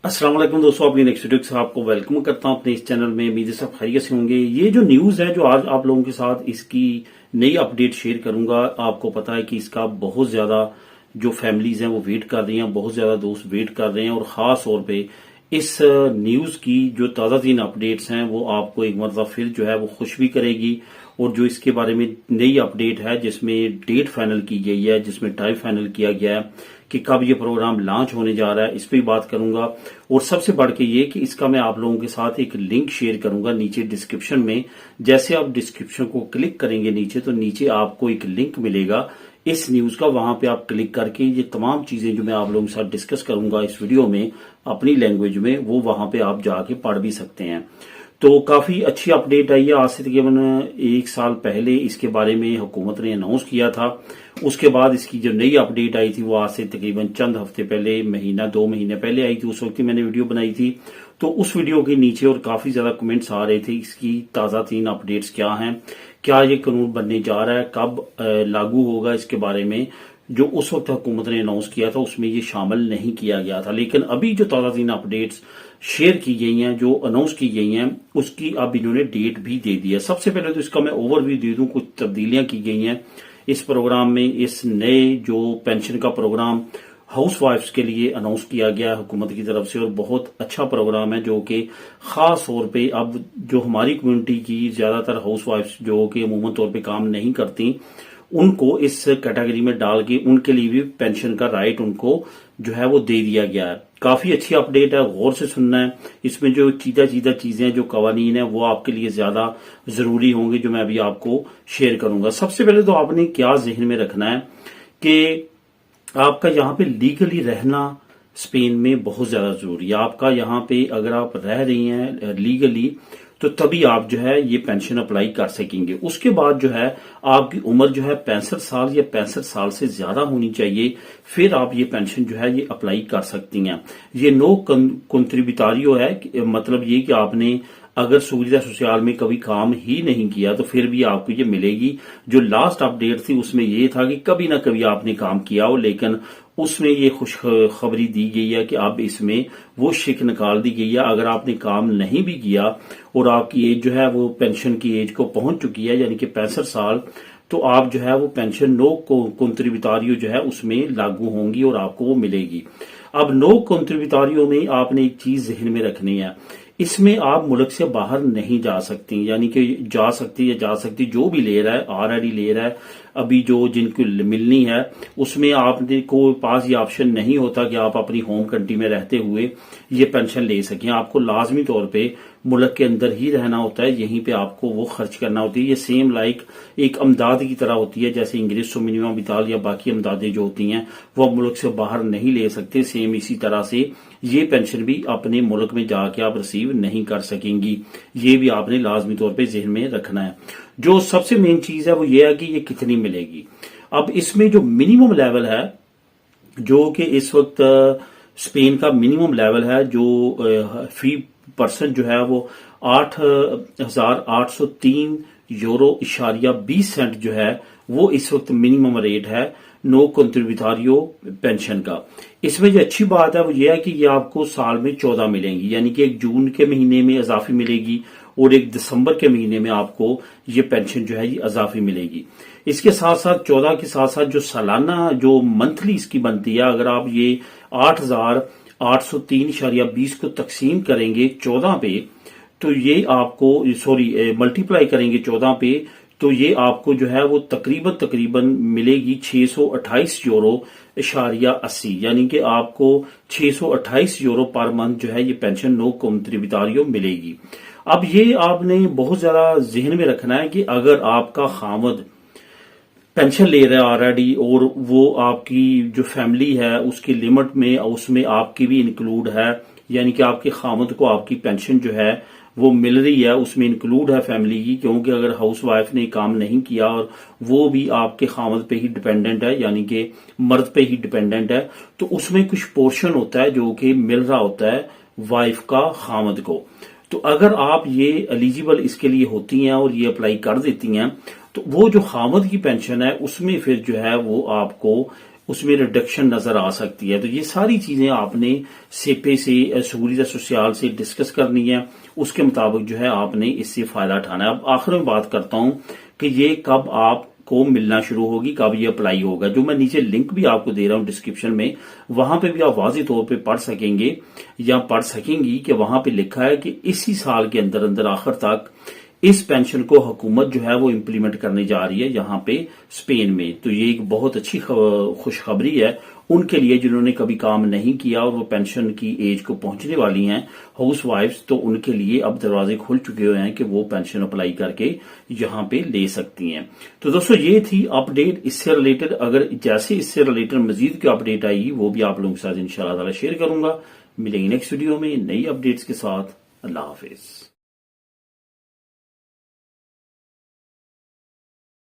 अस्सलाम वालेकुम दोस्तों, अपनी नेक्स्ट वीडियो से आपको वेलकम करता हूं अपने इस चैनल में। उम्मीद है सब खैरियत से होंगे। ये जो न्यूज़ है जो आज आप लोगों के साथ इसकी नई अपडेट शेयर करूंगा, आपको पता है कि इसका बहुत ज्यादा जो फैमिलीज हैं वो वेट कर रही हैं, बहुत ज्यादा दोस्त वेट कर रहे हैं और खास तौर पे इस न्यूज की जो ताज़ा तीन अपडेट्स हैं वो आपको एक मरतबा फिर जो है वो खुश भी करेगी। और जो इसके बारे में नई अपडेट है जिसमें डेट फाइनल की गई है, जिसमें टाइम फाइनल किया गया है कि कब ये प्रोग्राम लॉन्च होने जा रहा है, इस पर बात करूंगा। और सबसे बढ़ के ये कि इसका मैं आप लोगों के साथ एक लिंक शेयर करूंगा नीचे डिस्क्रिप्शन में। जैसे आप डिस्क्रिप्शन को क्लिक करेंगे नीचे, तो नीचे आपको एक लिंक मिलेगा इस न्यूज का। वहां पे आप क्लिक करके ये तमाम चीजें जो मैं आप लोगों के साथ डिस्कस करूंगा इस वीडियो में अपनी लैंग्वेज में, वो वहां पे आप जाके पढ़ भी सकते हैं। तो काफी अच्छी अपडेट आई है। आज से तकरीबन एक साल पहले इसके बारे में हुकूमत ने अनाउंस किया था। उसके बाद इसकी जो नई अपडेट आई थी वो आज से तकरीबन चंद हफ्ते पहले, महीना 2 महीने पहले आई थी। उस वक्त मैंने वीडियो बनाई थी। तो उस वीडियो के नीचे और काफी ज्यादा कमेंट्स आ रहे थे इसकी ताजा तीन अपडेट्स क्या हैं, क्या ये कानून बनने जा रहा है, कब लागू होगा, इसके बारे में जो उस वक्त हुकूमत ने अनाउंस किया था उसमें ये शामिल नहीं किया गया था। लेकिन अभी जो ताज़ा तीन अपडेट्स शेयर की गई हैं, जो अनाउंस की गई हैं, उसकी अब इन्होंने डेट भी दे दी है। सबसे पहले तो इसका मैं ओवरव्यू दे दूं, कुछ तब्दीलियां की गई हैं इस प्रोग्राम में। इस नए जो पेंशन का प्रोग्राम हाउस वाइफ्स के लिए अनाउंस किया गया हुकूमत की तरफ से, और बहुत अच्छा प्रोग्राम है जो कि खास तौर पे अब जो हमारी कम्युनिटी की ज्यादातर हाउस वाइफ्स जो कि अमूमन तौर पे काम नहीं करती, उनको इस कैटेगरी में डाल के उनके लिए भी पेंशन का राइट उनको जो है वो दे दिया गया है। काफी अच्छी अपडेट है, गौर से सुनना है। इसमें जो चीजा चीजें जो कवानीन है वो आपके लिए ज्यादा जरूरी होंगे, जो मैं अभी आपको शेयर करूंगा। सबसे पहले तो आपने क्या जहन में रखना है कि आपका यहाँ पे लीगली रहना स्पेन में बहुत ज्यादा जरूरी है। आपका यहाँ पे अगर आप रह रही हैं लीगली, तो तभी आप जो है ये पेंशन अप्लाई कर सकेंगे। उसके बाद जो है आपकी उम्र जो है 65 साल या 65 साल से ज्यादा होनी चाहिए, फिर आप ये पेंशन जो है ये अप्लाई कर सकती हैं। ये नो कंट्रीब्यूटारियो है, मतलब ये कि आपने अगर सुविधा सोशल में कभी काम ही नहीं किया तो फिर भी आपको ये मिलेगी। जो लास्ट अपडेट थी उसमें ये था कि कभी ना कभी आपने काम किया हो, लेकिन उसमें ये खुशखबरी दी गई है कि अब इसमें वो शिक निकाल दी गई है। अगर आपने काम नहीं भी किया और आपकी एज जो है वो पेंशन की एज को पहुंच चुकी है, यानी कि 65 साल, तो आप जो है वो पेंशन नो कंट्रीब्यूटारियो जो है उसमें लागू होंगी और आपको वो मिलेगी। अब नो कंट्रीब्यूटारियो में आपने एक चीज जहन में रखनी है, इसमें आप मुल्क से बाहर नहीं जा सकती, यानी कि जा सकती जो भी ले रहा है ऑलरेडी ले रहा है, अभी जो जिनको मिलनी है उसमें आपने को पास ये ऑप्शन नहीं होता कि आप अपनी होम कंट्री में रहते हुए ये पेंशन ले सकें। आपको लाजमी तौर पे मुल्क के अंदर ही रहना होता है, यहीं पे आपको वो खर्च करना होती है। ये सेम लाइक एक अमदाद की तरह होती है, जैसे इंग्रेसो मिनिमम विताल या बाकी अमदादें जो होती हैं वो आप मुल्क से बाहर नहीं ले सकते। सेम इसी तरह से ये पेंशन भी अपने मुल्क में जाके आप रिसीव नहीं कर सकेंगी। ये भी आपने लाजमी तौर पे जहन में रखना है। जो सबसे मेन चीज है वो ये है कि ये कितनी मिलेगी। अब इसमें जो मिनिमम लेवल है, जो कि इस वक्त स्पेन का मिनिमम लेवल है, जो फी पर्सन जो है वो 8,803 यूरो इशारिया 20 सेंट जो है वो इस वक्त मिनिमम रेट है नो कंट्रीब्यूटारियो पेंशन का। इसमें जो अच्छी बात है वो ये है कि ये आपको साल में 14 मिलेंगी, यानी कि एक जून के महीने में इजाफी मिलेगी और एक दिसंबर के महीने में आपको ये पेंशन जो है ये इजाफी मिलेगी। इसके साथ साथ 14 के साथ साथ जो सालाना जो मंथली इसकी बनती है, अगर आप ये 8,803.20 को तकसीम करेंगे 14 पे, तो ये आपको मल्टीप्लाई करेंगे 14 पे, तो ये आपको जो है वो तकरीबन मिलेगी 628 यूरो इशारिया 80, यानी कि आपको 628 यूरो पर मंथ जो है ये पेंशन नो कंट्रीब्यूटारियो मिलेगी। अब ये आपने बहुत ज्यादा जहन में रखना है कि अगर आपका खामद पेंशन ले रहा है ऑलरेडी और वो आपकी जो फैमिली है उसकी लिमिट में, उसमें आपकी भी इंक्लूड है, यानी कि आपके खामद को आपकी पेंशन जो है वो मिल रही है, उसमें इंक्लूड है फैमिली की। क्योंकि अगर हाउस वाइफ ने काम नहीं किया और वो भी आपके खामद पे ही डिपेंडेंट है, यानी कि मर्द पे ही डिपेंडेंट है, तो उसमें कुछ पोर्शन होता है जो कि मिल रहा होता है वाइफ का खामद को। तो अगर आप ये एलिजिबल इसके लिए होती हैं और ये अप्लाई कर देती हैं, तो वो जो खामद की पेंशन है उसमें फिर जो है वो आपको اس میں ریڈکشن نظر آ سکتی ہے. تو یہ ساری چیزیں آپ نے سیپے سے سہولیت سوسیال سے ڈسکس کرنی ہے. اس کے مطابق جو ہے آپ نے اس سے فائدہ اٹھانا ہے. اب آخر میں بات کرتا ہوں کہ یہ کب آپ کو ملنا شروع ہوگی, کب یہ اپلائی ہوگا. جو میں نیچے لنک بھی آپ کو دے رہا ہوں ڈسکرپشن میں, وہاں پہ بھی آپ واضح طور پہ پڑھ سکیں گے یا پڑھ سکیں گی کہ وہاں پہ لکھا ہے کہ اسی سال کے اندر اندر آخر تک اس پینشن کو حکومت جو ہے وہ امپلیمنٹ کرنے جا رہی ہے یہاں پہ اسپین میں. تو یہ ایک بہت اچھی خوشخبری ہے ان کے لیے جنہوں نے کبھی کام نہیں کیا اور وہ پینشن کی ایج کو پہنچنے والی ہیں, ہاؤس وائفز. تو ان کے لیے اب دروازے کھل چکے ہوئے ہیں کہ وہ پینشن اپلائی کر کے یہاں پہ لے سکتی ہیں. تو دوستو یہ تھی اپ ڈیٹ اس سے ریلیٹڈ. اگر جیسے اس سے ریلیٹڈ مزید کوئی اپ ڈیٹ آئی گی وہ بھی آپ لوگوں کے ساتھ انشاءاللہ تعالی شیئر کروں گا. ملیں گے نیکسٹ ویڈیو میں نئی اپ ڈیٹس کے ساتھ. اللہ حافظ.